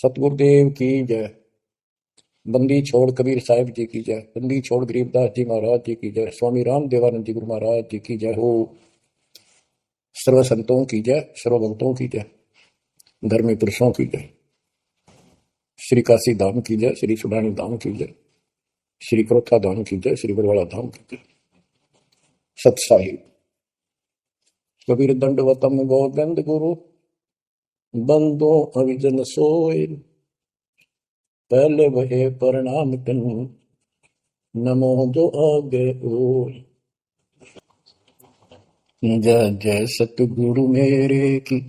सतगुरुदेव की जय। बंदी छोड़ कबीर साहिब जी की जय। बंदी छोड़ गरीबदास जी महाराज जी की जय। स्वामी राम देवानंद जी गुरु महाराज जी की जय हो। सर्व संतों की जय, सर्व भक्तों की जय, धर्मी पुरुषों की जय। श्री काशी धाम की जय, श्री सुडानी धाम की जय, श्री क्रोथा धाम की जय, श्री बरवाड़ा धाम की जय। सत साहिब कबीर दंडवतम गोविंद गुरु बंदो अविजन सोए। पहले वहे प्रणाम कन नमो जो आगे ओ। जय जय सतगुरु मेरे की,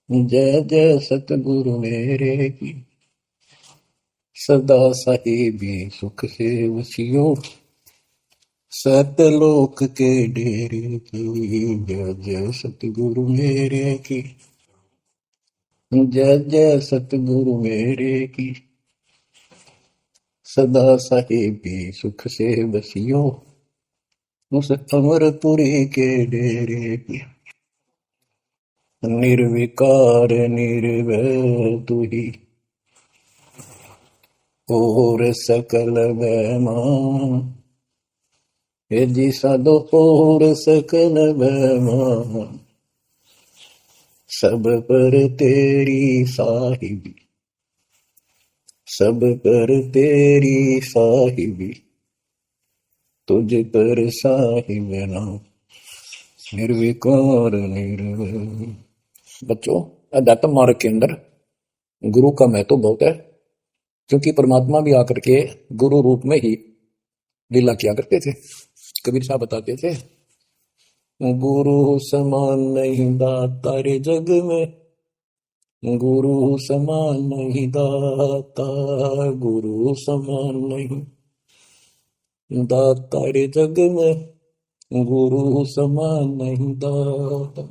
जय जय सतगुरु मेरे की। सदा साहिबी सुख से वसियो, सतलोक के डेरे की। जय जय सतगुरु मेरे की, जय जय सतगुरु मेरे की। सदा साहिबी सुख से वसियो, उस अमरपुरी के डेरे की। निर्विकार निर्भय तू ही, और सकल वैमान। हे जी साधो और सकल वैमान। सब पर तेरी साहिबी, सब पर तेरी साहिबी। तुझ पर साहिब नाम, निर्विकार निर्भय। बच्चों, अध्यात्म मार्ग के अंदर गुरु का महत्व बहुत है, क्योंकि परमात्मा भी आकर के गुरु रूप में ही लीला किया करते थे। कबीर साहब बताते थे, गुरु समान नहीं दाता रे जग में, गुरु समान नहीं दाता, गुरु समान नहीं दाता रे जग में, गुरु समान नहीं दाता।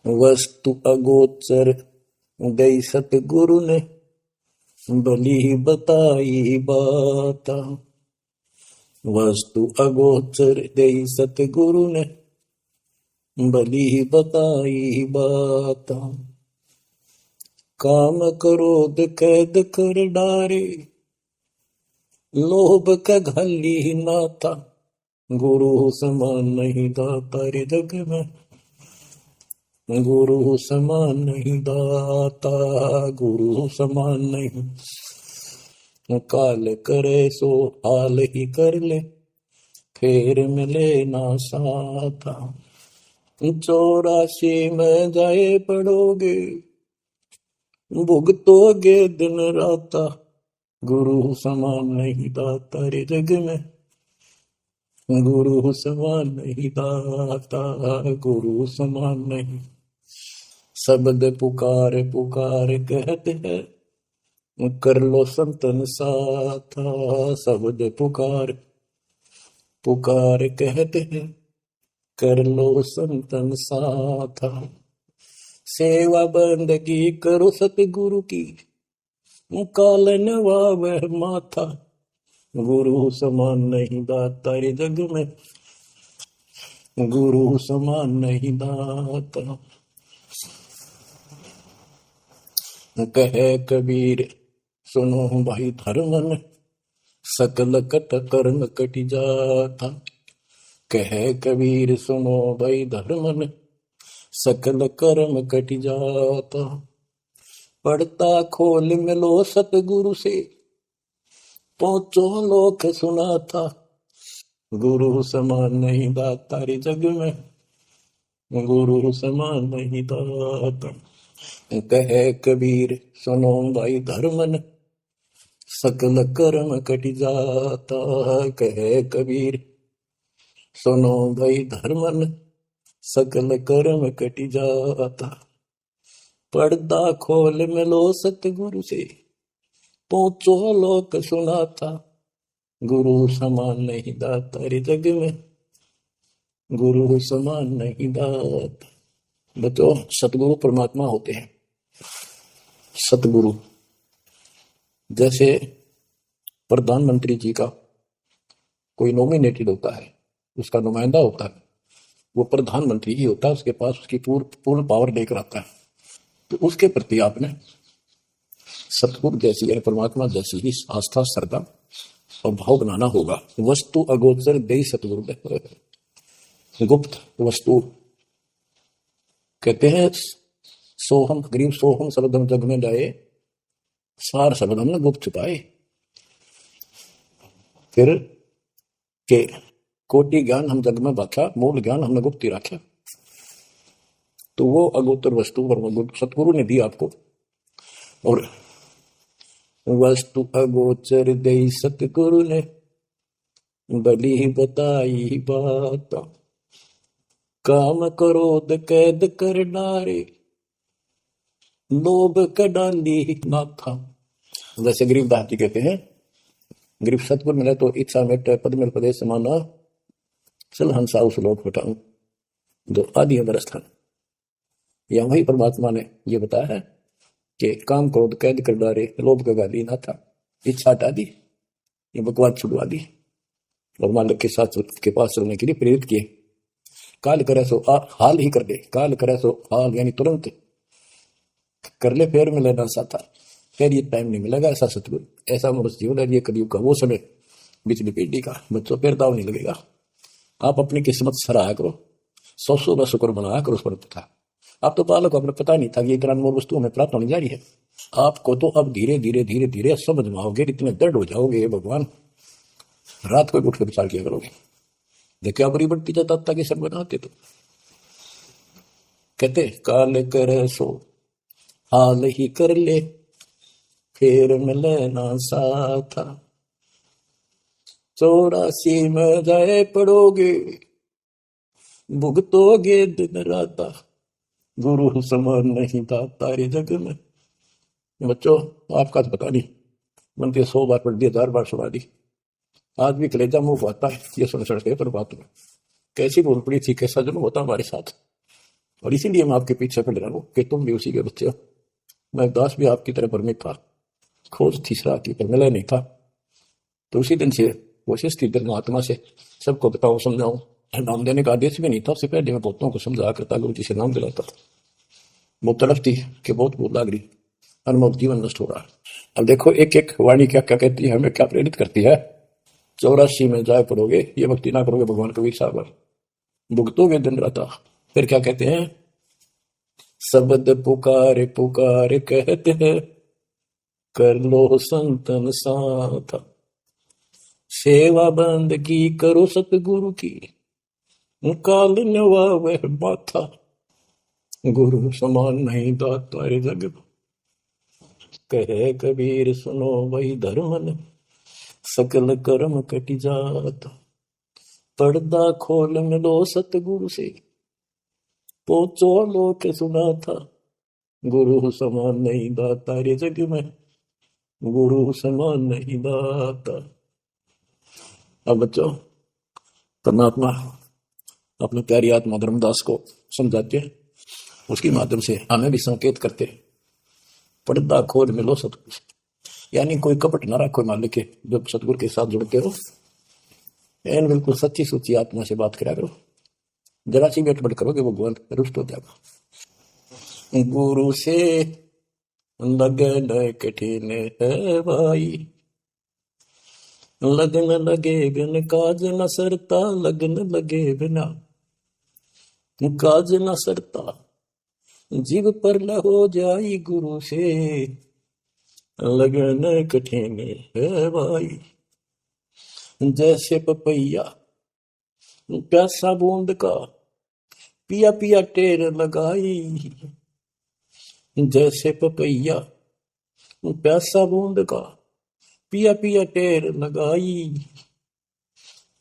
वस्तु अगोचर गई सतगुरु ने, भली बताई बात। वस्तु अगोचर गई सतगुरु ने, भली बताई बात। काम क्रोध कैद कर डारे, लोभ का घली ना था। गुरु समान नहीं दाता रे जग में, गुरु समान नहीं दाता, गुरु समान नहीं। काल करे सो हाल ही कर ले, फेर मिले ना साथा। 84 में जाए पड़ोगे, भुगतोगे दिन राता। गुरु समान नहीं दाता रे जग में, गुरु समान नहीं दाता, गुरु समान नहीं। शब्द पुकार पुकार कहते हैं, कर लो संतन साथा। शब्द पुकार पुकार कहते हैं, कर लो संतन साथा। सेवा बंदगी करो सतगुरु की, कालन वह माथा। गुरु समान नहीं दाता रे जग में, गुरु समान नहीं दाता। कहे कबीर सुनो भाई धर्मन, सकल कट कर्म कट जाता। कहे कबीर सुनो भाई धर्मन, सकल कर्म कट जाता। पढ़ता खोल मिलो सतगुरु से, पहुंचो लोक सुनाता। गुरु समान नहीं दाता रे जग में, गुरु समान नहीं दाता। कहे कबीर सुनो भाई धर्मन, सकल कर्म कट जाता। कहे कबीर सुनो भाई धर्मन, सकल कर्म कट जाता। पर्दा खोल मिलो सतगुरु से, पहुंचो लोक सुनाता। गुरु समान नहीं दाता रे जग में, गुरु समान नहीं दाता। बच्चों, सतगुरु परमात्मा होते हैं। सतगुरु जैसे प्रधानमंत्री जी का कोई नॉमिनेटेड होता है, उसका नुमाइंदा होता है, वो प्रधानमंत्री ही होता है, उसके पास उसकी पूर्ण पावर लेकर आता है। तो उसके प्रति आपने सतगुरु जैसी यानी परमात्मा जैसी ही आस्था, श्रद्धा और भाव बनाना होगा। वस्तु अगोचर दे सतगुरु, गुप्त वस्तु कहते हैं। सोहम गरीब सोहम शब्दम जग में जाए, सार शब्द हमने गुप्त छुपाए। फिर के कोटि ज्ञान हम जग में बांटा, मूल ज्ञान हमने गुप्त ही रखा। तो वो अगोचर वस्तु सतगुरु ने दी आपको। और वस्तु अगोचर दे सतगुरु ने, बली बताई बात, काम क्रोध कैद कर डारे, लोभ कडाली नाथा। जैसे गरीबदास जी कहते हैं, गरीब सतगुरु मिले तो इच्छा मेटे, पद मिल पदे समाना, चल हंसा उस लोक हटाऊं जो आदि अमरस्थान। या वही परमात्मा ने ये बताया है कि काम क्रोध कैद कर डारे, लोभ कडाली नाथा, इच्छा हटा दी, ये बकवास छुड़वा दी और मालिक के साथ के पास चलने के लिए प्रेरित किए। काल करे सो हाल ही कर दे, काल करे सो हाल यानी तुरंत कर ले, फिर मिले ना साथा, फिर ये टाइम नहीं मिलेगा। ऐसा सतगुरु, ऐसा मनुष्य जीवन है ये कलयुग का वो समय, बिजली पीढ़ी का बच्चों, फिर दाव नहीं लगेगा। आप अपनी किस्मत सराहा करो, 100 शुक्र बनाया करो उस पर था। आप तो बालक को अपने पता नहीं था कि इतना अनमोल वस्तु हमें प्राप्त होने जा रही है। आपको तो अब धीरे धीरे धीरे धीरे समझ में आओगे, इतने दृढ़ हो जाओगे भगवान, रात को उठ कर विचार किया करोगे। देखिए बड़ी बढ़ती जाता कि सब बनाते तो कहते काल करे सो हाल ही कर ले, फिर मिले ना साथा, 84 में जाए पड़ोगे, भुगतोगे दिन राता, गुरु समान नहीं था तारे जग में। बच्चों आपका तो पता नहीं, बनते 100 बार पढ़ दी, 1000 बार सुना दी, आज भी कलेजा मुंह आता है ये सुन सड़के पर बात में। कैसी भूल पड़ी थी, कैसा जुल्म होता हमारे साथ। और इसीलिए मैं आपके पीछे पड़ रहा हूं कि तुम भी उसी के बच्चे हो। मैं दास भी आपकी तरह भ्रमित था, खोज तीसरा की पर मिला नहीं था। तो उसी दिन से कोशिश थी परमात्मा से सबको बताऊं समझाऊं। नाम देने का आदेश भी नहीं था, उससे पहले मैं बहुतों को समझा करता, गुरु जी से नाम दिलाता था। वो तड़फ थी कि बहुत भूल लग रही, अनमोल जीवन नष्ट हो रहा है। अब देखो एक एक वाणी क्या क्या कहती है, हमें क्या प्रेरित करती है। 84 में जाए पड़ोगे, ये भक्ति ना करोगे भगवान कबीर साहब, भुगतोगे दिन रात। फिर क्या कहते हैं, शब्द पुकार पुकार कहते हैं, कर लो संतन साथ, सेवा बंदगी करो सतगुरु की, काल नवावे माथा, गुरु समान नहीं दाता रे जग। कहे कबीर सुनो वही धर्मन, सकल कर्म कटि जात, पर्दा खोल मिलो सतगुरु से, पहुंचो लोक सुना था, गुरु समान नहीं दाता रे जग में, गुरु समान नहीं दाता। अब बच्चों परमात्मा अपने प्यारी आत्मा धर्मदास को समझाते हैं, उसके माध्यम से हमें भी संकेत करते, पर्दा खोल मिलो सतगुरु, यानी कोई कपट ना रखो मालिक के, जब सतगुरु के साथ जुड़ते हो एन बिल्कुल सच्ची सुच्ची आत्मा से बात करा करो। जरा सी बेट बट करोगे भगवान रुष्ट हो जाएगा। गुरु से लगन कठिन है भाई, लगन लगे बिन काज न सरता, लगन लगे बिना काज न सरता, जीव पर ल हो जाई गुरु से, लगन कठिन है भाई। जैसे पपैया प्यासा बूंद का, पिया पिया टेर लगाई, जैसे पपैया प्यासा बूंद का, पिया पिया टेर लगाई,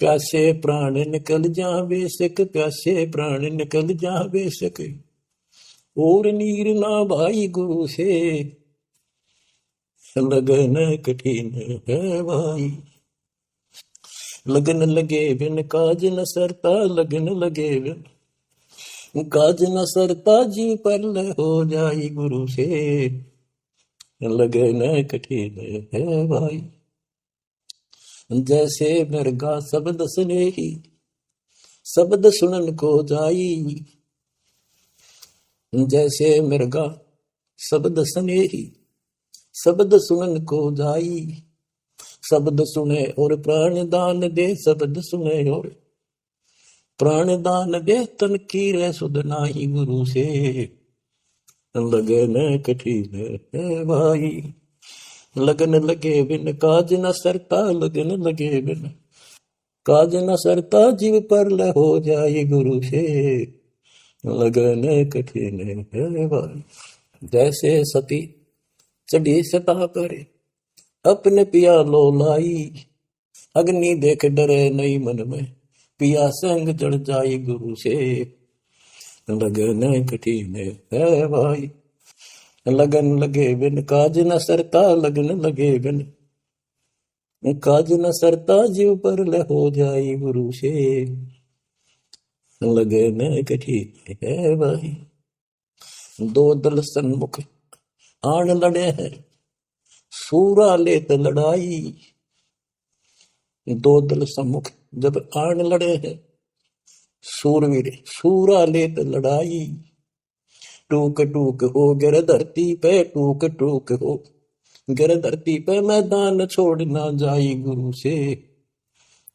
प्यासे प्राण निकल जा बेशक, प्यासे प्राण निकल जा बेशक, और नीर ना भाई गुरु से, लगन कठिन है भाई। लगन लगे बिन काज न सरता, लगन लगे बिन काज न सरता, जी पर हो जाई गुरु से, लगन कठिन है भाई। जैसे मृगा सब दसने ही, शब्द सुनन को जाई, जैसे मृगा शब्द स्नेही, शब्द सुनन को जाई। शब्द सुने और प्राण दान दे, शब्द सुने और प्राण दान दे, तन की रे सुध नाही गुरु से, लगन कठिन है भाई। लगन लगे बिन काज न सरता, लगन लगे बिन काज न सरता, जीव पर ल हो जाए गुरु से, लगन कठिन है भाई। जैसे सती चढ़ी सता पर, अपने पिया लो लाई, अग्नि देख डरे नहीं मन में, पिया संग जड़ जाए गुरु से, लगन कठिन है भाई। लगन लगे बिन काज न सरता, लगन लगे बिन काज न सरता, जीव पर ल हो जाए गुरु से, लगन कठिन है भाई। दो दल सन्मुख आन लड़े हैं, सूरा लेत लड़ाई। दो दल सम्मुख जब आन लड़े हैं, सूरवीर सूरा लेत लड़ाई। टूक टूक हो गिर धरती पे, टूक टूक हो गिर धरती पे, मैदान छोड़ ना जाई गुरु से,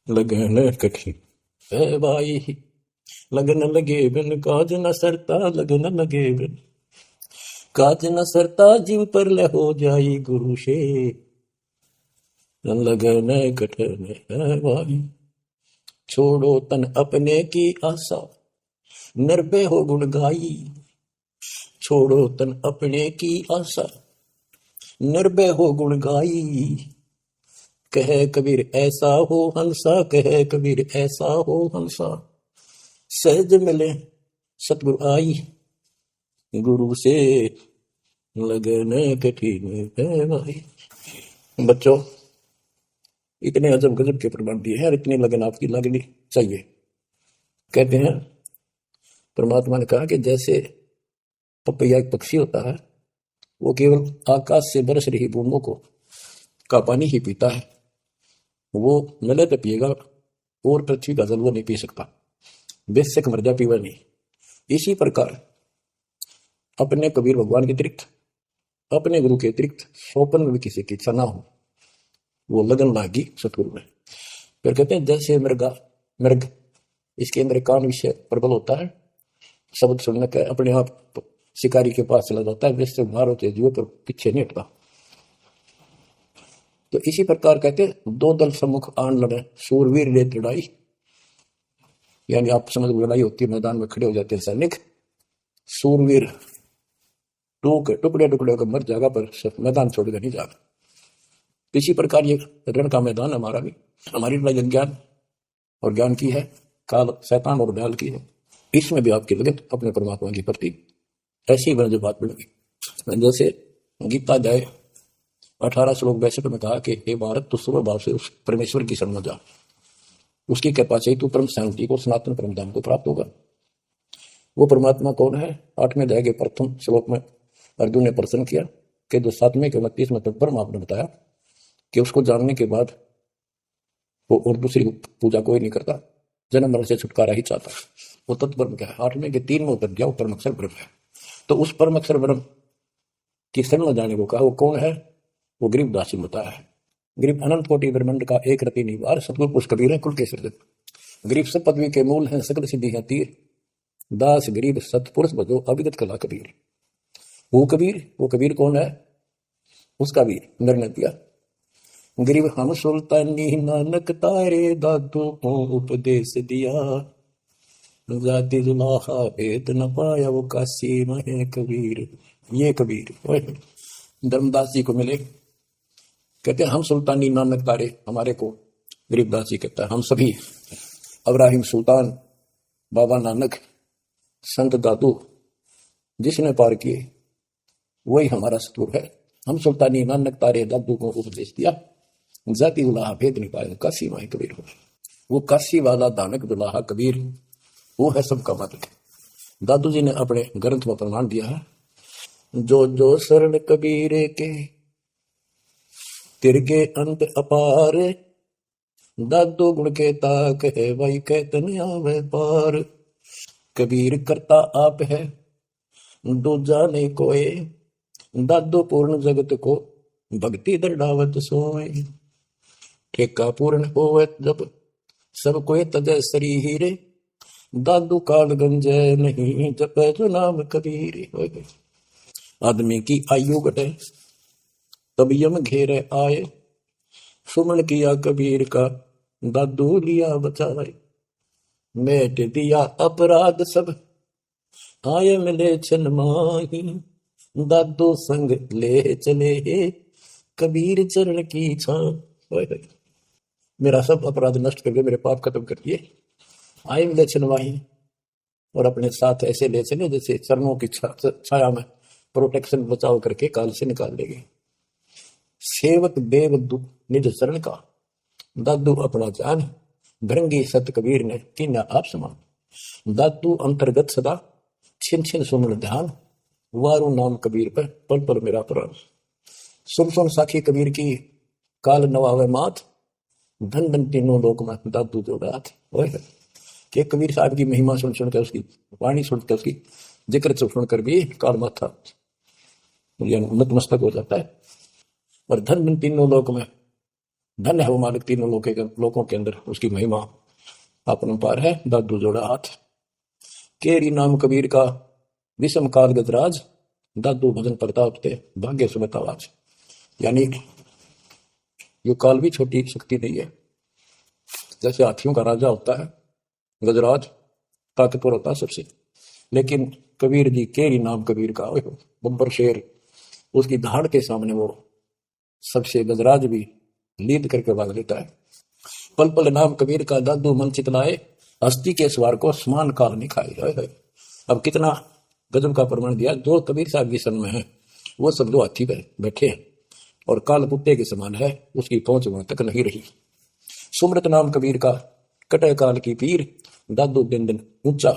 लगन कठिन है भाई। लगन लगे बिन काज न सरता, लगन लगे बिन काज न सरता, जीव पर ले हो जाई गुरु से, लगन कठिन है भाई। छोड़ो तन अपने की आशा, निर्भय हो गुण गाई। छोड़ो तन अपने की आशा, निर्भय हो गुण गाई। कहे कबीर ऐसा हो हंसा, कहे कबीर ऐसा हो हंसा, सहज मिले सतगुरु आई। गुरु से लगन कठिन है भाई। बच्चों, इतने अजब गजब के प्रमाण दिए हैं और इतनी लगन आपकी लगनी चाहिए। कहते हैं परमात्मा ने कहा कि जैसे पपैया एक पक्षी होता है, वो केवल आकाश से बरस रही बूंदों को का पानी ही पीता है, वो नले तो पिएगा और पृथ्वी का जल वो नहीं पी सकता, बेशक मर जा पीवा नहीं। इसी प्रकार अपने कबीर भगवान के अतिरिक्त, अपने गुरु के अतिरिक्त सोपन में भी किसी की इच्छा ना हो, वो लगन लागी सतगुरु में। फिर कहते हैं जैसे मृग इसके अंदर कान विषय प्रबल होता है, शब्द सुनने का अपने आप शिकारी के पास चला जाता है, वैसे बाहर होते जीवों पर पीछे नहीं हटता। तो इसी प्रकार कहते दो दल सम्मुख आन लड़े, सूरवीर लेत लड़ाई। यानी आप समझ लड़ाई होती है, मैदान में खड़े हो जाते हैं सैनिक, सूरवीर टुकड़े टुकड़े होकर मर जाएगा पर मैदान छोड़कर नहीं जाएगा। इसी प्रकार ये रण का मैदान हमारा भी, हमारी लड़ाई ज्ञान और ज्ञान की है, काल शैतान और दयाल की है। इसमें भी आपकी लगन अपने परमात्मा की प्रति ऐसी बन जो बात बढ़ेगी। जैसे गीता अध्याय 18 श्लोक 62 में कहा कि हे भारत, तू सुबह भाव से उस परमेश्वर की शरण में जा, उसकी कृपा से तू परम शांति को, सनातन परम धाम को प्राप्त होगा। वो परमात्मा कौन है? 8वें अध्याय के प्रथम श्लोक में अर्जुन ने प्रश्न किया कि जो 7वें के 29 में तत्पर आपने बताया कि उसको जानने के बाद वो और दूसरी पूजा कोई नहीं करता, जन्म मरण से छुटकारा ही चाहता। वो तत्पर क्या है? 8वें के 3 में उतर गया, वो परम अक्षर ब्रह्म है। तो उस परम अक्षर ब्रह्म की शरण में जाने को कहा, वो कौन है? वो गरीबदास जी बताया है। गरीब अनंत कोटि ब्रह्मांड का एक रति निवार, सतगुरु पुरुष कबीर है कुल के सृजन। गरीब सब पदवी के मूल हैं, सकल सिद्धि है तीर, दास गरीब सतपुरुष बजो अविगत कला कबीर। वो कबीर कौन है? उसका भी निर्णय दिया। गरीब हम सुल्तानी नानक तारे, दादू को उपदेश दिया, जाति जुलाहा भेद न पाया, वो काशी में कबीर। ये कबीर धर्मदास जी को मिले, कहते हैं हम सुल्तानी नानक तारे, हमारे को गरीबदास जी कहता है हम सभी अब्राहिम सुल्तान, बाबा नानक, संत दादू जिसने पार किए वही हमारा सतगुरु है। हम सुल्तानी नानक तारे, दादू को उपदेश दिया, जाति दुलाहा भेद नहीं पाए, काशी माई कबीर हो। वो काशी वाला दानक दुलाहा कबीर, वो है सबका मालिक। दादू जी ने अपने ग्रंथ में प्रमाण दिया है, जो जो शरण कबीर के तिरगे अंत अपार, दादू गुण के ताक है भाई कहतन आवे पार। कबीर करता आप है दूजा नहीं कोय, दादू पूर्ण जगत को भक्ति दृढ़ावत सोए। ठेका पूर्ण होवे जब सब कोई तजय शरीर, दादू काल गंजय नहीं जपे जो नाम कबीर। आदमी की आयु घटे तब यम घेरे आए, सुमन किया कबीर का दादू लिया बचाए। मेट दिया अपराध सब आए मिले छन माही, दादू संग ले चले कबीर चरण की छां। मेरा सब अपराध नष्ट करके मेरे पाप खत्म कर दिए, आए मिले छन माही, और अपने साथ ऐसे ले चले जैसे चरणों की छाया में प्रोटेक्शन बचाव करके काल से निकाल लेंगे। सेवक देव निज शरण का दादू अपना जान, भृंगी सत कबीर ने कीना आप समान। दादू अंतर्गत सदा छिन छिन सुमन ध्यान, वारू नाम कबीर पर पल पल मेरा प्राण। सुन सुन साखी कबीर की काल नवावे मात, धन धन तीनों लोक में दादू जो रात। कि कबीर साहब की महिमा सुन सुनकर, उसकी वाणी सुनकर, उसकी जिक्र सुनकर भी काल माथा नतमस्तक हो जाता है। और धन धन तीनों लोक में, धन है वो मालिक तीनों लोकों के अंदर, उसकी महिमा अपरंपार है। दादू जोड़ा हाथ केरी नाम कबीर का विषम काल गजराज, दादू भजन प्रताप थे भाग्य सुमत आवाज। यानी ये काल भी छोटी शक्ति नहीं है। जैसे हाथियों का राजा होता है गजराज, ताकतवर होता है सबसे, लेकिन कबीर जी केरी नाम कबीर का बब्बर शेर, उसकी धाड़ के सामने वो सबसे गजराज भी लीद करके भाग लेता है। पल पल नाम कबीर का दादू मन चितलाए, हस्ती के सवार को समान काल नहीं खाए। अब कितना गजब का प्रमाण दिया। जो कबीर साहब की सन में है वो सब दो हाथी पे बैठे हैं और काल कुत्ते के समान है, उसकी पहुंच वहां तक नहीं रही। सुमरत नाम कबीर का कटे काल की पीर, दादू दिन दिन ऊंचा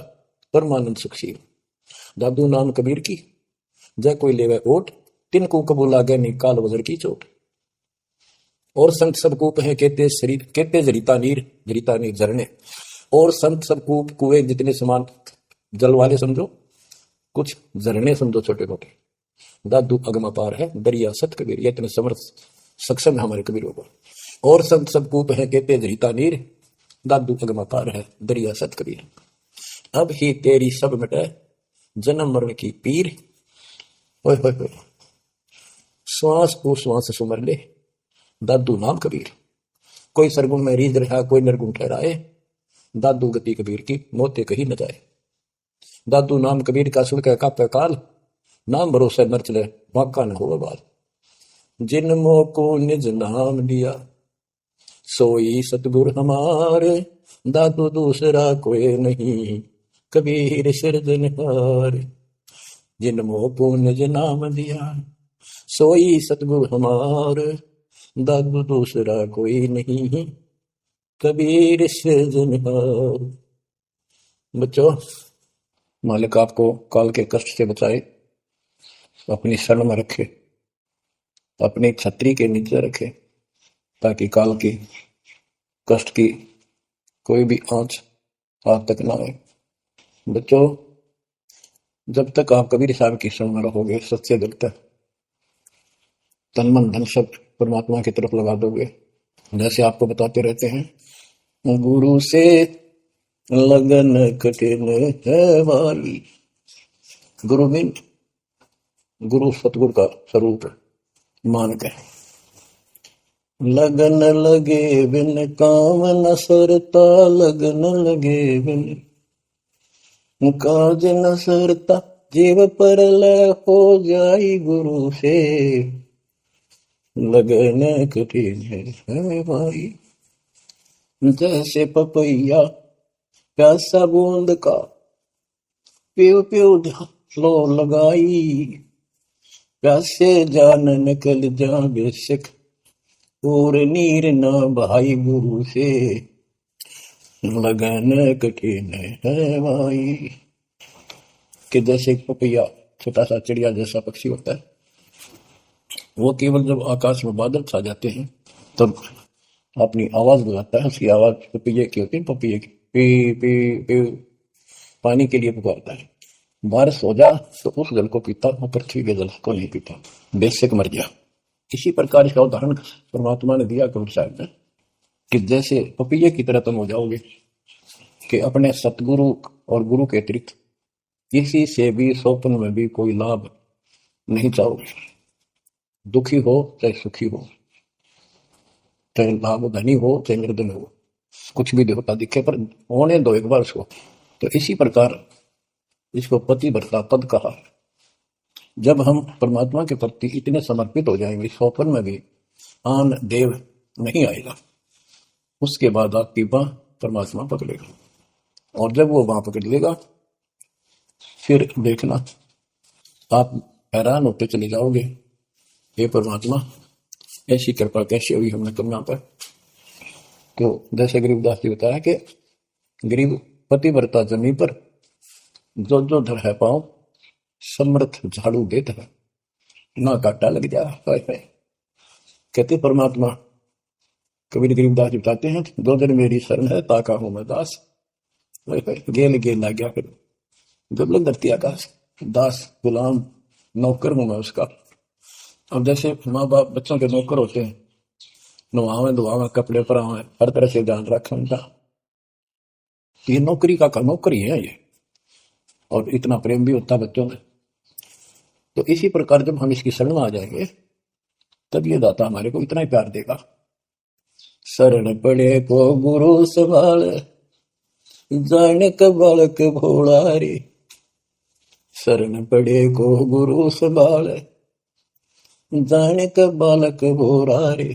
परमानंद सुखशील। दादू नाम कबीर की जय कोई लेवे ओट, तिनको कबूल आगे नहीं काल वजर की चोट। और संत सब कूप है कहते शरीर, कहते जरीता नीर झरने। और संत सब कूप कुएं जितने समान जल वाले समझो, कुछ झरने समझो छोटे मोटे। दादू अगम अपार है दरिया सत कबीर, ये इतने समर्थ सक्षम है हमारे कबीरों को। और संत सब कूप है कहते जरीता नीर, दादू अगम अपार है दरिया सत कबीर। अब ही तेरी सब मिटे जन्म मरण की पीर, ओए होए होए श्वास को श्वास सुमर ले दादू नाम कबीर। कोई सरगुण में रीझ रहा कोई निर्गुण ठहराए, दादू गति कबीर की मोते कहीं न जाए। दादू नाम कबीर का सुन के कापे काल, नाम भरोसे नर चले बाका न हो बाल। जिन मोह को निज नाम लिया सोई सतगुर हमारे, दादू दूसरा कोई नहीं कबीर सिरजनहार। जिन मोह को निज नाम दिया सोई सतगुर हमारे, दादू दूसरा कोई नहीं कबीर सिरजनहार। बच्चों, मालिक आपको काल के कष्ट से बचाए, अपनी शरण में रखे, अपनी छतरी के नीचे रखे, ताकि काल की कष्ट की कोई भी आंच आप तक ना आए। बच्चों, जब तक आप कबीर साहब की शरण में रहोगे, सच्चे दिल तक तन मन धन सब परमात्मा की तरफ लगा दोगे। जैसे आपको बताते रहते हैं, गुरु से लगन कठिन है भाई। गुरु में गुरु सतगुरु का स्वरूप मान के, लगन लगे बिन काम न सरता, लगन लगे बिन काज न सरता, जीव पर लय हो जाई गुरु से लगन कठिन है भाई। जैसे पपैया प्यासा बूंद का, प्यो प्यो लो लगाई, प्यासे जान निकल जा बेशक और नीर न भाई गुरु से लगन कठिन है भाई। कि जैसे पपैया छोटा सा चिड़िया जैसा पक्षी होता है, वो केवल जब आकाश में बादल छा जाते हैं तब अपनी आवाज बुलाता है, उसकी आवाज पपीजे की होती है, पपीजे की, पी पी पी, पानी के लिए पुकारता है। बारिश हो जा तो उस जल को पीता, वो पृथ्वी के जल को नहीं पीता, बेशक मर गया। इसी प्रकार इसका उदाहरण परमात्मा ने दिया कबीर साहब ने, कि जैसे पपीजे की तरह तुम हो जाओगे, कि अपने सतगुरु और गुरु के अतिरिक्त किसी से भी स्वप्न में भी कोई लाभ नहीं चाहोगे। दुखी हो चाहे सुखी हो, चाहे लाभ धनी हो चाहे निर्धन हो, कुछ भी देवता दिखे पर होने दो एक बार उसको। तो इसी प्रकार इसको पतिव्रता पद कहा। जब हम परमात्मा के प्रति इतने समर्पित हो जाएंगे, स्वप्न में भी आन देव नहीं आएगा, उसके बाद आपकी बाह परमात्मा पकड़ेगा। और जब वो बाह पकड़ लेगा, फिर देखना आप हैरान होते चले जाओगे, हे परमात्मा ऐसी कृपा कैसे हुई हमने कन्या पर। तो जैसे गरीबदास जी बताया कि गरीब पतिव्रता जमी पर जो जो धर है पाओ, समर्थ झाड़ू देता है, ना काटा लग जा। कहते परमात्मा, कबीर गरीबदास जी बताते हैं, दो दिन मेरी शरण है ताका हूं मैं दास। गेल गेल ला गया फिर दुर्लभ धरती आकाश, दास गुलाम नौकर हूं मैं उसका। अब जैसे माँ बाप बच्चों के नौकर होते हैं, नवावे धुआवे कपड़े परावे, हर तरह से ध्यान रखें उनका, ये नौकरी का नौकरी है ये, और इतना प्रेम भी होता है बच्चों में। तो इसी प्रकार जब हम इसकी शरण में आ जाएंगे, तब ये दाता हमारे को इतना ही प्यार देगा। शरण पड़े को गुरु संभाल, जान का बालक भोला रे। शरण पड़े को गुरु संभाल, जान का बालक भोला रे।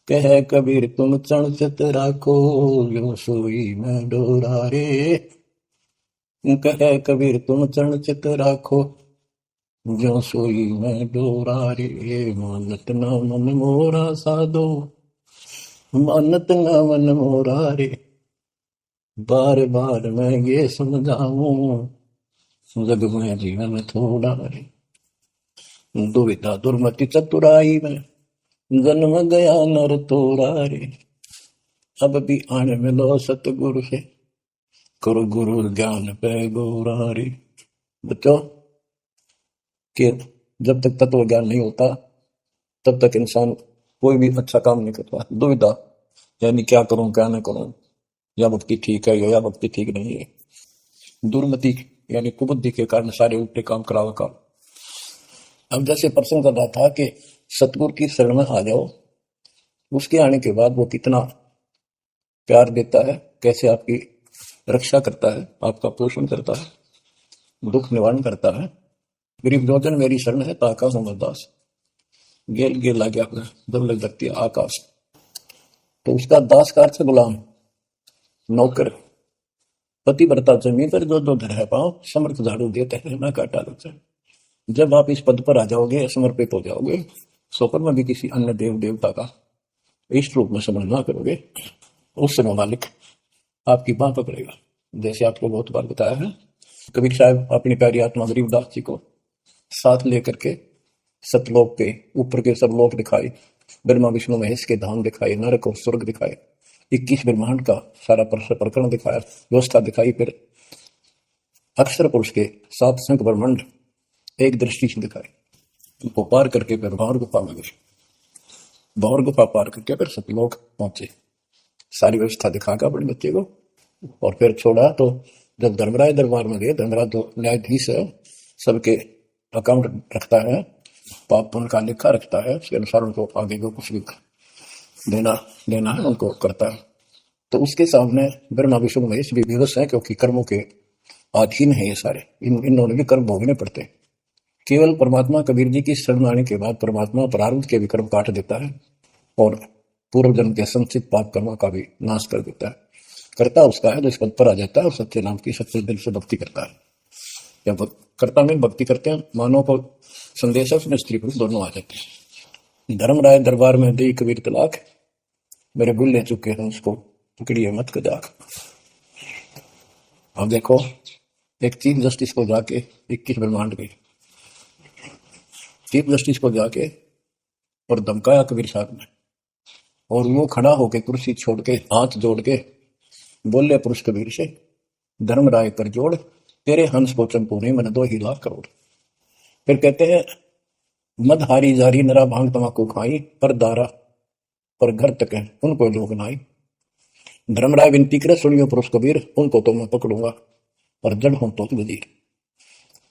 कह कबीर तुम चण चित राखो, यो सोई मैं डोरा रे। कह कबीर तुम चण चित राखो, जो सोई मैं डोरा रे। मानत न मन मोरा साधो, मानत न मन मोरा रे। बार बार मैं ये समझाऊं, जग में जीवन थोड़ा रे। दुविधा दुर्मति चतुराई में, जन्म गया नर तोड़ा रे। अब भी आने मिलो सतगुरु से, करो गुरु ज्ञान पे गोरा रे। बच्चों, कि जब तक तत्व ज्ञान नहीं होता, तब तक इंसान कोई भी अच्छा काम नहीं करता। दुविधा यानी क्या करूं क्या ना करूं, या भक्ति ठीक है या भक्ति ठीक नहीं है। दुर्मति यानी कुबुद्धि के कारण सारे उल्टे काम करावा काम। अब जैसे प्रसंग कर रहा था कि सतगुरु की शरण में आ जाओ, उसके आने के बाद वो कितना प्यार देता है, कैसे आपकी रक्षा करता है, आपका पोषण करता है, दुख निवारण करता है। गरीब जोजन मेरी शरण है ताका हूं मैं दास, गेल गेल आ गया जब लग लगती है आकाश। तो उसका दास का अर्थ गुलाम, नौकर। पतिव्रता जमीन पर जो जो धर है पाओ, समर्थ झाड़ू देते हैं ना काटा लगता है। जब आप इस पद पर आ जाओगे, समर्पित हो जाओगे, स्वप्न में भी किसी अन्य देव देवता का इष्ट रूप में समझ ना करोगे, उस समय मालिक आपकी बाह पकड़ेगा। जैसे आपको बहुत बार बताया है, कबीर साहब अपनी प्यारी आत्मा गरीबदास जी को साथ लेकर के सतलोक के ऊपर के सब लोक दिखाए, ब्रह्मा विष्णु महेश के धाम दिखाए, नरक और स्वर्ग दिखाए, 21 ब्रह्मांड का सारा प्रकरण दिखाया, व्यवस्था दिखाई। फिर अक्षर पुरुष के 7 संख ब्रह्मांड एक दृष्टि से दिखाए। उनको पार करके फिर भौर गुफा में गए, भौर गुफा पार करके फिर सतलोक पहुंचे, सारी व्यवस्था दिखाकर अपने बच्चे को। और फिर छोड़ा तो जब धर्मराज दरबार में गए, धर्मराज तो न्यायाधीश है, सबके अकाउंट रखता है, पाप पुण्य का लेखा रखता है, उसके अनुसार उनको आगे को कुछ भी देना देना है उनको करता है। तो उसके सामने ब्रह्मा विष्णु महेश भी विवश है, क्योंकि कर्मों के अधीन है ये सारे, इन्होंने भी कर्म भोगने पड़ते। केवल परमात्मा कबीर जी की शरण आने के बाद परमात्मा प्रारब्ध के भी कर्म काट देता है, और पूर्व जन्म के संचित पाप कर्मों का भी नाश कर देता है। कर्ता उसका है जो इस पद पर आ जाता है और सच्चे नाम की सच्चे दिल से भक्ति करता है। या कर्ता में भक्ति करते हैं, मानव को संदेश है, उसमें स्त्री पुरुष दोनों आ जाते हैं। धर्मराय दरबार में दी कबीर तलाक, मेरे भूल ले चुके हैं उसको पकड़िए मत कदाक। अब देखो, एक चीफ जस्टिस को जाके 21 ब्रह्मांड गई, चीफ जस्टिस को जाके और धमकाया कबीर साहब ने और वो खड़ा होके कुर्सी छोड़ के हाथ जोड़ के बोले पुरुष कबीर से, धर्मराय कर जोड़, तेरे हंस को चंपूने मन 2 ही लाख करोड़। फिर कहते हैं, मद हारी जारी नरा भांग तमाकू खाई, पर दारा पर घर तक है उनको लोग नाई। धर्मराय विनती करे, सुनियो पुरुष कबीर, उनको तो मैं पकड़ूंगा और जड़ हूं तो वजीर।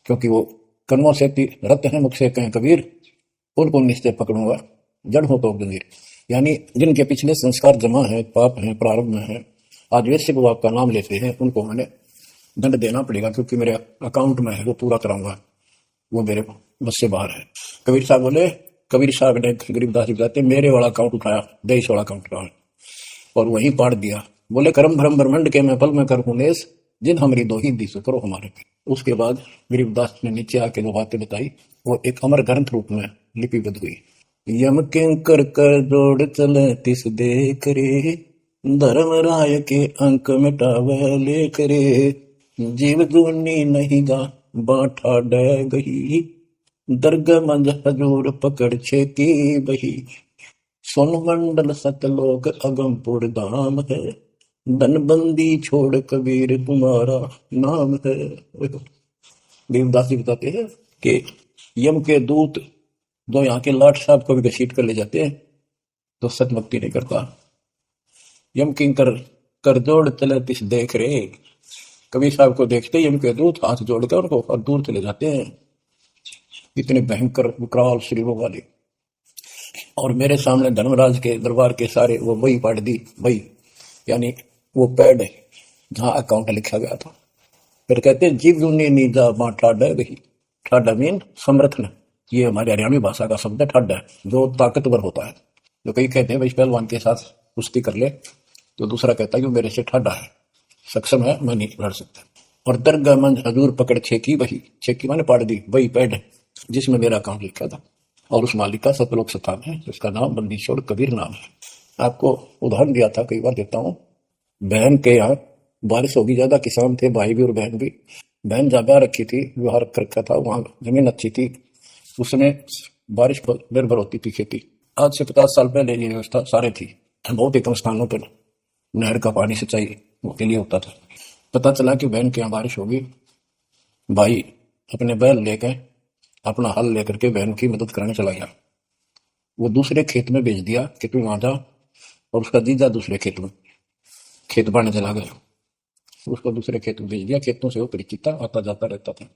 क्योंकि वो कन्नों से रत है, मुख से कहें कबीर, उनको निश्चय पकड़ूंगा, जड़ हो तो वजीर। यानी जिनके पिछले संस्कार जमा है, पाप है, प्रारंभ में है, आज वैसे वो आपका नाम लेते हैं, उनको मैंने दंड देना पड़ेगा, क्योंकि मेरे अकाउंट में है, वो पूरा कराऊंगा, वो मेरे बस से बाहर है। कबीर साहब बोले, कबीर साहब ने गरीबदास जी बताते, मेरे वाला अकाउंट उठाया, 23 वाला अकाउंट उठाया और वहीं पाड़ दिया। बोले, करम भरम ब्रह्मंड के मैं पल में कर हूं लेस, जिन हमारी दो ही दिस करो हमारे पे। उसके बाद गरीबदास ने नीचे आके जो बातें बताई, वो एक अमर ग्रंथ रूप में लिपिबद्ध हुई। यम किंकर कर जोड़ चले तिस देख रे, धर्मराय के अंक मिटावे लेख रे, जीव जूनी नहीं गा बाठा डे गही, दर्ग मंज हजूर पकड़ छे की बही, सोन मंडल सतलोक अगमपुर धाम है, धनबंदी छोड़ कबीर तुम्हारा नाम है। देवदास जी बताते हैं कि यम के दूत जो यहाँ के लाट साहब को भी घसीट कर ले जाते हैं, तो सतभक्ति नहीं करता। यम किंकर कर जोड़ चले तिस देख रे, कबीर साहब को देखते यम के दूत हाथ जोड़कर उनको और दूर चले जाते हैं, इतने भयंकर विकराल शरीरों वाले। और मेरे सामने धर्मराज के दरबार के सारे वो बही पाड़ दी, बही यानी वो पैड है जहां अकाउंट लिखा गया था। फिर कहते जीव जूनी नीजा मां ठाडा गही, ठाडा मीन समर्थन, ये हमारे हरियाणवी भाषा का शब्द है ठाडा, जो ताकतवर होता है। जो कई कहते हैं भाई पहलवान के साथ कुश्ती कर ले, तो दूसरा कहता है कि मेरे से ठाडा है, सक्षम है, मैं नहीं लड़ सकता। और दरगाह मंज हजूर पकड़ छेकी बही, छेकी माने पाड़ दी, वही पैड है जिसमें मेरा अकाउंट लिखा था, और उस मालिक का सतलोक स्थान है, जिसका नाम बंदीछोड़ कबीर नाम है। आपको उदाहरण दिया था, कई बार देता हूँ। बहन के यहाँ बारिश होगी ज्यादा, किसान थे, भाई भी और बहन भी। बहन जगह रखी थी, व्यवहार कर रखा था, वहां जमीन अच्छी थी, उसमें बारिश पर निर्भर होती थी खेती। आज से 50 साल पहले ये व्यवस्था सारे थी, बहुत ही कम स्थानों पर नहर का पानी सिंचाई के लिए होता था। पता चला कि बहन के यहाँ बारिश होगी, भाई अपने बैल लेकर अपना हल लेकर के बहन की मदद कराने चला गया। वो दूसरे खेत में भेज दिया कि तू वहां जा, और उसका जीजा दूसरे खेत में खेत बांटने चला गया, उसको दूसरे खेत में भेज दिया। खेतों से वो परिचित था, आता जाता रहता था।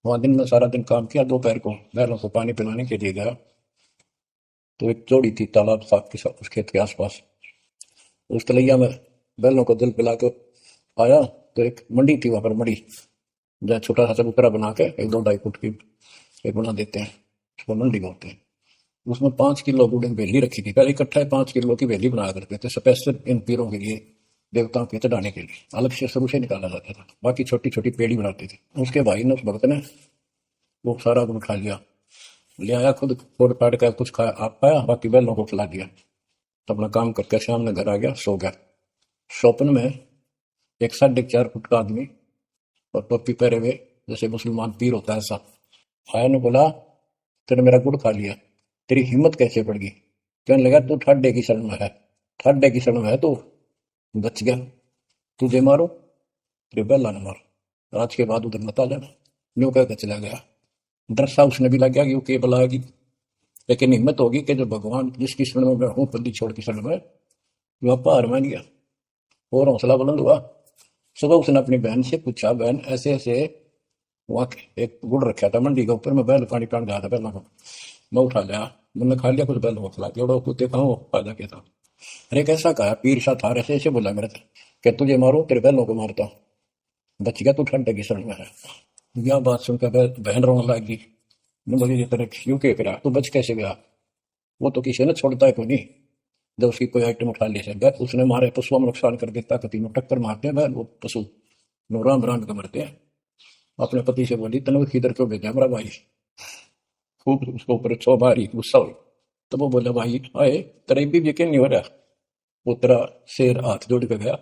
वहां दिन में सारा दिन काम किया, दोपहर को बैलों को पानी पिलाने के लिए गया, तो एक जोड़ी थी तालाब साथ के साथ उस खेत के आसपास। उस तलैया में बैलों को जल पिला के आया, तो एक मंडी थी वहां पर, मंडी जहाँ छोटा सा चबूतरा बना के 1-2-2.5 फुट की एक बना देते हैं, उसको मंडी बोलते हैं। उसमें 5 किलो गुड़ बेली रखी थी, पहले इकट्ठा 5 किलो की बेली बनाया करते थे, स्पेशल इन पीरों के लिए, देवताओं के चढ़ाने के लिए, अलग से शुरू से निकाला जाता था। बाकी छोटी छोटी पेड़ी बनाते थे। उसके भाई ने, उस भक्त ने, वो सारा गुड़ खा लिया, ले आया, खुद फोड़ फाड़ कर कुछ खाया, आप पाया, बाकी बैलों को खिला दिया। तो अपना काम करके शाम में घर आ गया, सो गया। स्वप्न में एक 4.5 फुट का आदमी और टोपी पहरे हुए, जैसे मुसलमान पीर होता है ऐसा, आया ने बोला, तेरे मेरा गुड़ खा लिया, तेरी हिम्मत कैसे पड़ गई? कहने लगा, तू ठाडे की शरण में है, ठाडे की शरण में है, तू बच गया, तुझे मारो तेरे बैला ने मारो, आज के बाद उधर मत आ जाना। न्यू कहकर चला गया। डर सा उसने भी लग गया कि वो के बलाएगी, लेकिन हिम्मत होगी कि जो भगवान जिसकी शरण में मैं हूँ, बंदी छोड़ की शरण में, वह पार मान गया और हौसला बुलंद हुआ। सुबह उसने अपनी बहन से पूछा, बहन ऐसे ऐसे वहां एक गुड़ रखा था मंडी के ऊपर, मैं बैल पानी पिलाने गया था, बैलों को मैं उठा लिया, मैंने खा लिया, कुछ बैलों को खिला दिया, और कुत्ते कहा फायदा क्या था? अरे कैसा कहा, पीर सा था, ऐसे ऐसे बोला मेरे कि तुझे मारो तेरे बैलों को मारता, बच गया, तू ठंडे की शरण में है। यह बात सुनकर बहन रोने लगी, बोली, ये तेरे क्यों के करा, तू बच कैसे गया? वो तो किसी ने छोड़ता है कोई नहीं, जब उसकी कोई आइटम उठा ले सकता, उसने मारे पशुओं में नुकसान कर देता, कति में टक्कर मारते हैं, वो पशु राम राम के मरते हैं। अपने पति से बोली, तने किधर क्यों भेजा मेरा भाई? खूब उसको ऊपर छो मारी, गुस्सा हुई। तो वो बोला, भाई आए तेरा भी यकीन नहीं हो रहा? वो तेरा शेर हाथ जोड़ के गया,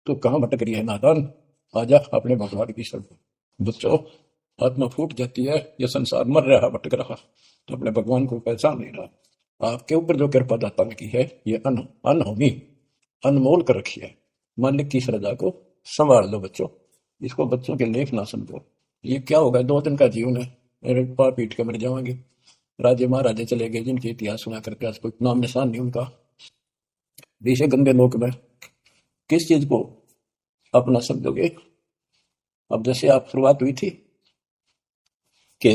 तू कहाँ भटक रही है नादान, आजा अपने भगवान की शरण। बच्चों, आत्मा फूट जाती है, ये संसार मर रहा, भटक रहा, तो अपने भगवान को पहचान नहीं रहा। आपके ऊपर जो कृपा दाता ने की है ये अनहोनी अनमोल कर रखी है। मालिक की इस रजा को संभाल लो बच्चों, इसको बच्चों के लेख ना समझो। ये क्या होगा, 2 दिन का जीवन है, मेरे पार पीट के मर जाएंगे। राजे महाराजे चले गए जिनके इतिहास सुना करके आज कोई नाम निशान नहीं उनका। इसे गंदे लोक में किस चीज को अपना समझोगे। अब जैसे आप शुरुआत हुई थी कि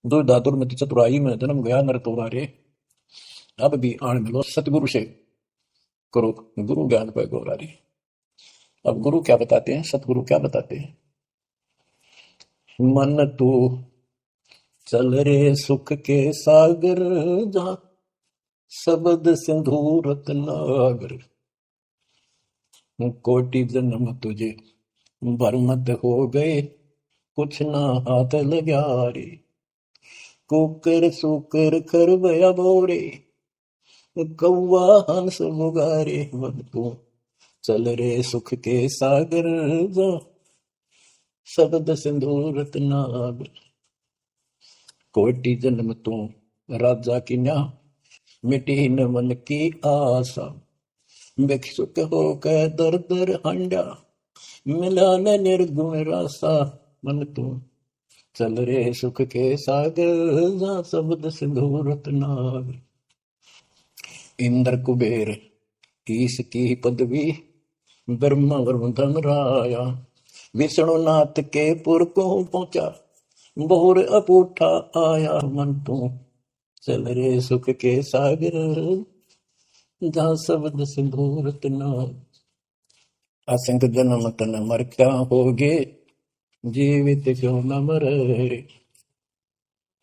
दुर्दातुर में चतुराई में जन्म गया नर तोरा रे, अब भी आण मिलो सतगुरु से करो गुरु ज्ञान पे गौरा रे। अब गुरु क्या बताते हैं, सतगुरु क्या बताते हैं। मन तू चल रे सुख के सागर, जहां शब्द सिंधु रत्नागर, कोटि जन्म तुझे भरमत हो गए, कुछ ना हाथ लगा रे। कुकर सुकर खरबया बोरे, कौवा हंस मुगारे। मन तू चल रे सुख के सागर, जा शब्द सिंधु रत्नागर, कोटि जन्म तू राजा की न्या, मिटी न मन की आशा। भिक्षुक होकर दर दर हंडा, मिला न निर्गुण रासा। मन तू चल रे सुख के सागर, जा शब्द सिंधु रत्नागर। इंद्र कुबेर ईश की पदवी, ब्रह्मा वरुण धन राया। विष्णुनाथ के पुर को पहुंचा, बहुर अपूठा आया। मन तू चल रे सुख के सागर, जहाँ शब्द सिंधु रत्नागर। असंग जन्म तन मर क्या होगे, जीवित क्यों न मरे।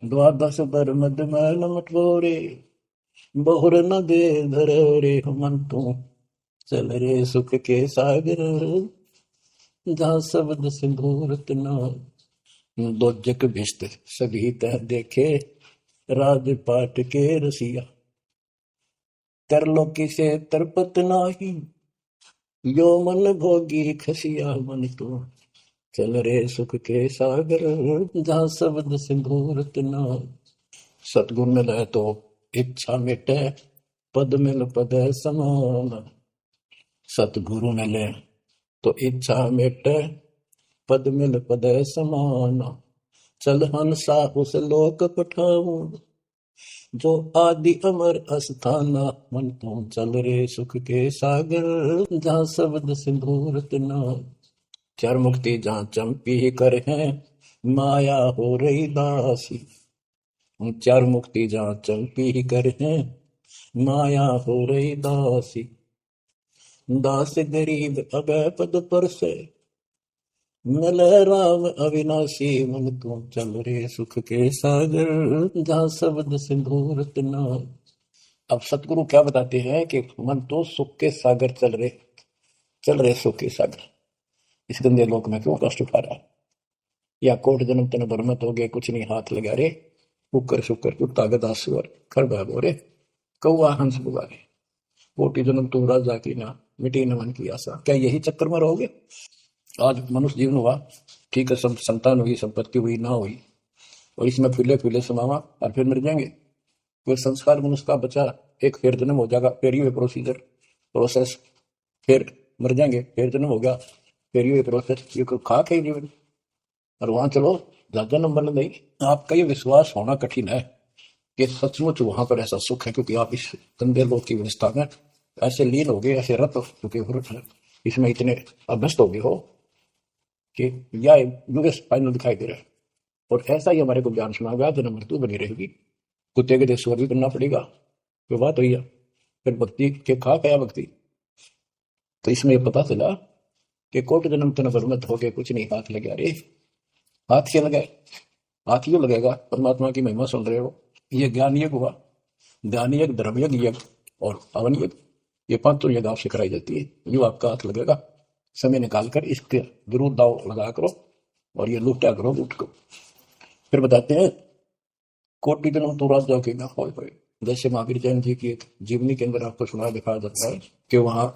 द्वादश बर मद मैल मटोरे, बहुर न दे धरे। मन तू चल रे सुख के सागर, जहाँ शब्द सिंधु रत्नागर। दो जग भिष्ट सभी तह देखे, राजपाट के रसिया। तरलोकी से तरपत नाही, यो मन भोगी खसिया। मन तू चल रे सुख के सागर, जहाँ शब्द सिंधु रत्नागर। सतगुरु मिले तो इच्छा मिटे, पद मिल पद समान। सतगुरु मिले तो इच्छा मिटे, पद मिल पद समान। चल हंसा उस लोक पठाऊं, जो आदि अमर अस्थाना। मन तू चल रे सुख के सागर, जहाँ शब्द सिंधु रत्नागर। चार मुक्ति जहाँ चंपी कर है, माया हो रही दासी। चार मुक्ति जहाँ चंपी कर है, माया हो रही दासी। दास गरीब अभय पद पर से, मिल राम अविनाशी। मन तू चल रे सुख के सागर, जहाँ शब्द सिंधु रत्नागर। अब सतगुरु क्या बताते हैं कि मन तो सुख के सागर चल रहे सुख के सागर। इस गंदे लोक में क्यों कष्ट उठा रहा है, या कोट जन्म तन भरमत हो गए, कुछ नहीं हाथ लगा रे। कुकर शुकर कुत्ता गदा सुअर खर बोरे, कौआ हंस बुगारे। कोटि जन्म तुम राजा की ना, मिटी न मन की आशा। क्या यही चक्कर में रहोगे। आज मनुष्य जीवन हुआ, ठीक है, सब संतान हुई, संपत्ति हुई ना हुई, और इसमें फूले फूले समावा और फिर मर जाएंगे। कोई संस्कार मनुष्य का बचा, एक फिर जन्म हो जाएगा, फिर ये प्रोसेस, फिर मर जाएंगे, फिर जन्म होगा, फिर ये प्रोसेस। ये कोई खाक है जीवन। और वहां चलो ज्यादा नंबर नहीं। आपका ये विश्वास होना कठिन है कि सचमुच वहां पर ऐसा सुख है, क्योंकि आप इस गंदे लोक की व्यवस्था में ऐसे लीन हो गए, ऐसे रत हो चुके हो, इसमें इतने अभ्यस्त हो गए हो कि यह युग फाइनल दिखाई दे रहा है। और ऐसा ही हमारे को ज्ञान सुना गया, जन्म मृत्यु बनी रहेगी, कुत्ते के देश भी करना पड़ेगा। कोई बात हुई है, फिर भक्ति के खा गया भक्ति। तो इसमें यह पता चला कि कोट जन्म तन बरमत हो गए, कुछ नहीं हाथ लगे। अरे हाथ क्या लगाए, हाथ क्यों लगेगा, परमात्मा की महिमा सुन रहे हो। ये ज्ञान यज्ञ हुआ, ज्ञान यज्ञ, धर्म यज्ञ और हवन यज्ञ, ये 5 यज्ञ आपसे कराई जाती है। यो आपका हाथ लगेगा, समय निकाल कर इसके जरूर दाव लगा करो और ये लूटा करो लूट को। फिर बताते हैं कोटि जन्म तो राजा के ना हो। जैसे महावीर जैन जी की एक जीवनी के अंदर आपको सुना दिखाया जाता है कि वहां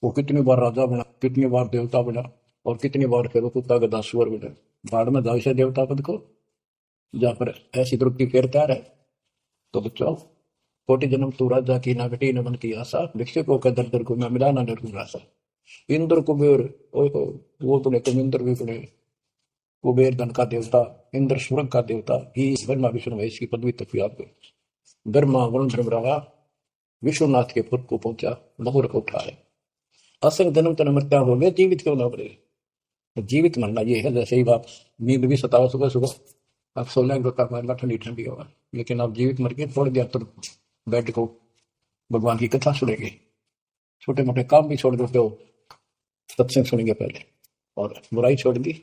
वो कितनी बार राजा बना, कितनी बार देवता बना, और कितनी बार फिर कुत्ता गधा सुअर बना। बाढ़ में जाओ से देवता पद को, जहां पर ऐसी द्रुपति फेरता है। तो बच्चों कोटि जन्म तू राजा की ना घटी न मन की आशा, भिक्षुकों का दर दर को मैं मिला ना निर्गुण आशा। इंद्र कुबेर, ओए होए, वो तूने तुम इंद्र भी तूने, कुबेर धन का देवता, इंद्र स्वर्ग का देवता, ही ब्रह्मा विष्णु महेश की पदवी तक भी आपको ब्रह्मा वरुण धर्मरावा विश्वनाथ के पुर को पहुंचा, बहुर को उठाए। असंग जन्म तन मृत्या हो गया, जीवित क्यों ना मरे। तो जीवित मरना ये है, जैसे ही आप नींद भी सताओ सुबह सुबह आप सोलह गोता मारना ठंडी ठंडी होगा, लेकिन आप जीवित मर के छोड़ दिया तो बेड को भगवान की कथा सुनेंगे, छोटे मोटे काम भी छोड़ देते हो, सत्संग सुनेंगे पहले, और बुराई छोड़ दी,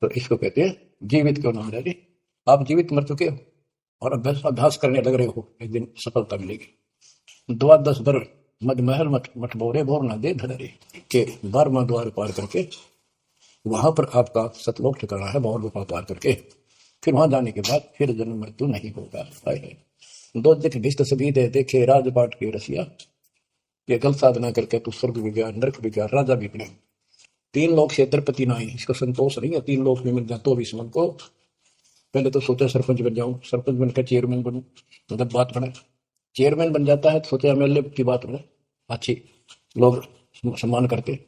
तो इसको कहते हैं जीवित क्यों ना मरे। आप जीवित मर चुके हो और अभ्यास अभ्यास करने लग रहे हो, एक दिन सफलता मिलेगी। द्वादश बर मद महल मठ मठ बोरे बोर ना दे धरे के 12वां द्वार पार करके वहां पर आपका सतलोक ठिकाना है, बहुत रूपा पार करके फिर वहां जाने के बाद फिर जन्म मृत्यु नहीं होगा। दो दिख भिष्ट सभी दे देखे राजपाट के रसिया, ये गल साधना करके तू स्वर्ग भी गया, नरक भी गया, राजा भी बने। 3 लोग क्षेत्रपति ना, इसको संतोष नहीं है, 3 लोग भी मिल जाए तो भी मन को पहले तो सोचा सरपंच बन जाऊं, सरपंच बनकर चेयरमैन बनूं, तो जब बात बने चेयरमैन बन जाता है तो सोचा एमएलए की बात बने, अच्छी लोग सम्मान करते।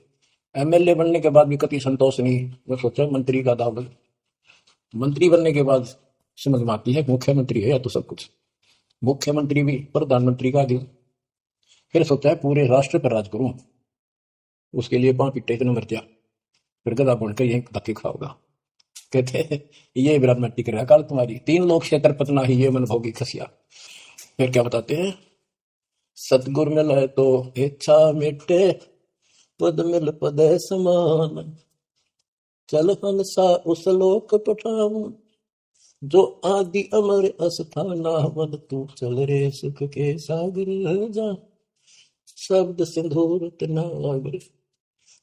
एमएलए बनने के बाद भी कति संतोष नहीं, मैं सोचा मंत्री का दाव, मंत्री बनने के बाद समझ में आती है मुख्यमंत्री है या तो सब कुछ, मुख्यमंत्री भी प्रधानमंत्री का दियो, फिर सोचा है पूरे राष्ट्र पर राज करूं, उसके लिए 5 पिट्टे इतने मर जा, फिर गधा बनकर यही धक्के खाओगा। कहते हैं ये ब्राह्मण टिक रहा काल तुम्हारी, 3 लोग क्षेत्र पतना ही ये मन भोगी खसिया। फिर क्या बताते हैं, सतगुर मिले तो इच्छा मिटे, पद मिल पद समान, चल हंसा उस लोक पठाऊं, जो आदि अमर अस्थाना, मन तू चल रे सुख के सागर जा, शब्द सिंधूर नागर।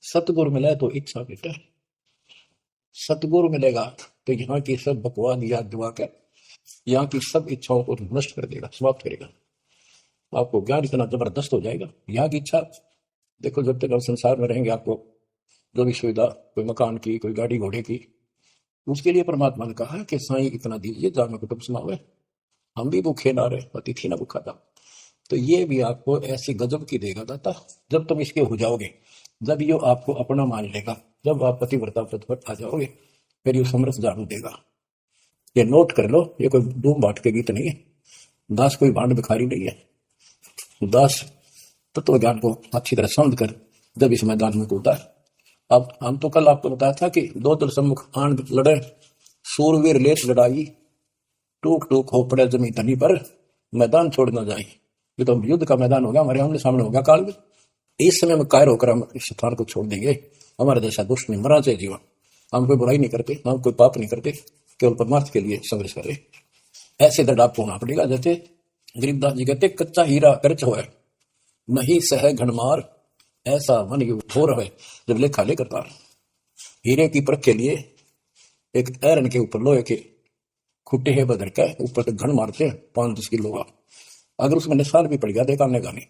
सतगुर मिले तो इच्छा मिटे, सतगुरु मिलेगा तो यहाँ की सब बकवाद याद दिवा कर यहाँ की सब इच्छाओं को नष्ट कर देगा, समाप्त करेगा, आपको ज्ञान इतना जबरदस्त हो जाएगा। यहाँ की इच्छा देखो, जब तक आप संसार में रहेंगे आपको जो भी सुविधा, कोई मकान की, कोई गाड़ी घोड़े की, उसके लिए परमात्मा ने कहा कि साईं इतना दीजिए जानो कुटुंब सुनावे, हम भी भूखे ना रहे, अतिथि ना भूखा था। तो ये भी आपको ऐसी गजब की देगा दाता, जब तुम इसके हो जाओगे, जब ये आपको अपना मान लेगा, जब आप पतिव्रता पद पर आ जाओगे, फिर ये समरस जानू देगा। ये नोट कर लो, ये कोई डूम बाट के गीत नहीं है, दास कोई भांड भिखारी नहीं है, दास तत्व ज्ञान को अच्छी तरह समझ कर जब इस मैदान में कूदा है। अब हम तो कल आपको बताया था कि 2 दल सम्मुख आन लड़े, सूरवीर लेट लड़ाई, टूक टूक हो पड़े जमी धनी पर, मैदान छोड़ ना जाए। ये तो युद्ध का मैदान होगा, हमारे आमने सामने होगा काल में। इस समय में कायर होकर हम इस स्थान को छोड़ देंगे, हमारे जैसा दुष्ट नहीं मरा चाहिए जीवन, हम कोई बुराई नहीं करते, हम कोई पाप नहीं करते, केवल परमार्थ के लिए संघर्ष करें। ऐसे दृढ़ आपको होना पड़ेगा, जैसे गरीबदास जी कहते कच्चा हीरा करच हो नहीं सह घनमार, ऐसा मन हो रहे जब लेखा लेकर तार। हीरे की परख के लिए एक ऐरन के ऊपर लोहे के खुट्टे है बदर का ऊपर से घन मारते हैं 5-10 किलो का, अगर उसमें निशान भी पड़ गया देखा का नहीं,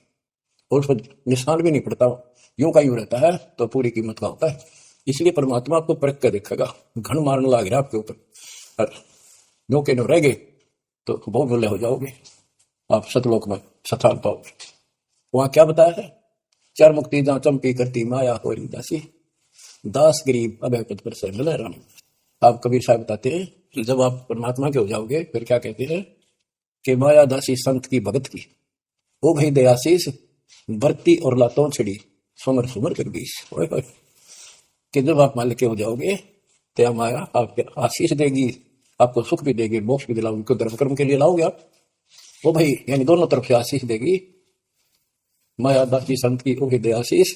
और उस पर निशान भी नहीं पड़ता, यूं का यूं रहता है, तो पूरी कीमत का होता है। इसलिए परमात्मा आपको परख कर देखेगा, घन मारने लग रहा आपके ऊपर, और नो के नो रह गए तो बहुत भले हो जाओगे, आप सतलोक में सथान पाओगे। वहां क्या बताया है, 4 मुक्ति जहां चंपी करती माया हो रही दासी, दास गरीब अभय पद पर से मिले राम। आप कबीर साहब बताते हैं कि जब आप परमात्मा के हो जाओगे फिर क्या कहते हैं कि माया दासी संत की भगत की, ओ भाई दयाशीष बरती और लातों छिड़ी, सुमर सुमर कर बीस। कि जब आप मालिक के हो जाओगे तो माया आपके आशीष देगी, आपको सुख भी देगी, मोक्ष भी दिलाओगी, को धर्म कर्म के लिए लाओगे आप, वो भाई यानी दोनों तरफ से आशीष देगी। माया दासी संत की ओ भाई दयाशीष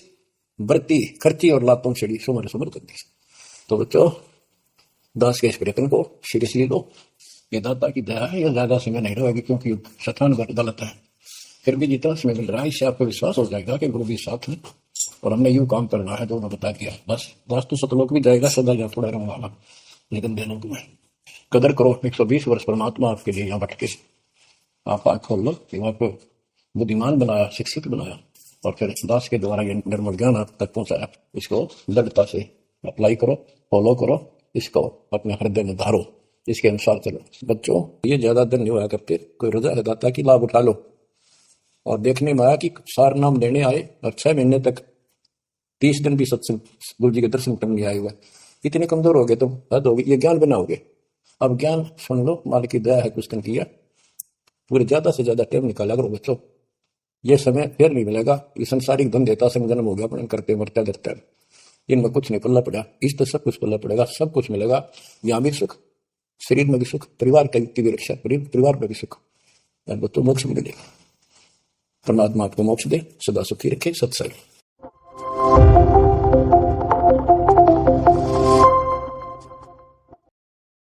बरती खर्ची और लातों छिड़ी, सुमर सुमर कर दी। तो बच्चों दास के इस प्रयत्न को सीरियसली लो, ये दाता की दया है, ये ज्यादा समय नहीं रहेगी क्योंकि स्थान गलत है, फिर भी जितना समय मिल रहा है इससे आपको विश्वास हो जाएगा कि गुरु भी साथ है और हमने यूं काम करना है जो उन्होंने बता दिया। बस दास तो सतलोक भी जाएगा, सदा जा थोड़ा रहूंगा, लेकिन देने को कदर करो। 120 वर्ष परमात्मा आपके लिए यहाँ बैठ के आप आंख खोल लो कि आपको बुद्धिमान बनाया, शिक्षित बनाया, और फिर दास के द्वारा ये निर्मल ज्ञान आप तक पहुंचाया। इसको दृढ़ता से अप्लाई करो, फॉलो करो, इसको अपने हृदय में धारो, इसके अनुसार चलो। बच्चों ये ज्यादा दिन नहीं होया करते, कोई रजा है दाता की लाभ उठा लो, और देखने में आया कि सार नाम लेने आए और 6 महीने तक 30 दिन भी सत्संग गुरु जी के दर्शन करने नहीं आए हुए। इतने कमजोर हो गए तुम, हद होगी, ये ज्ञान बनाओगे। अब ज्ञान सुन लो, मालिक की दया है, कुछ दिन किया, पूरे ज्यादा से ज्यादा टाइम निकाला करो बच्चों। ये समय फिर नहीं मिलेगा। ये संसारिक धन देता संग जन्म हो गया अपने करते मरते करते, इनमें कुछ नहीं पल्ला पड़ा। इस तो सब कुछ पल्ला पड़ेगा, सब कुछ मिलेगा। यहाँ भी सुख, शरीर में भी सुख, परिवार की भी रक्षा, परिवार में भी सुख, तो मोक्ष मिलेगा। परमात्मा आपको मोक्ष दे, सदा सुखी रखे। सत्संग।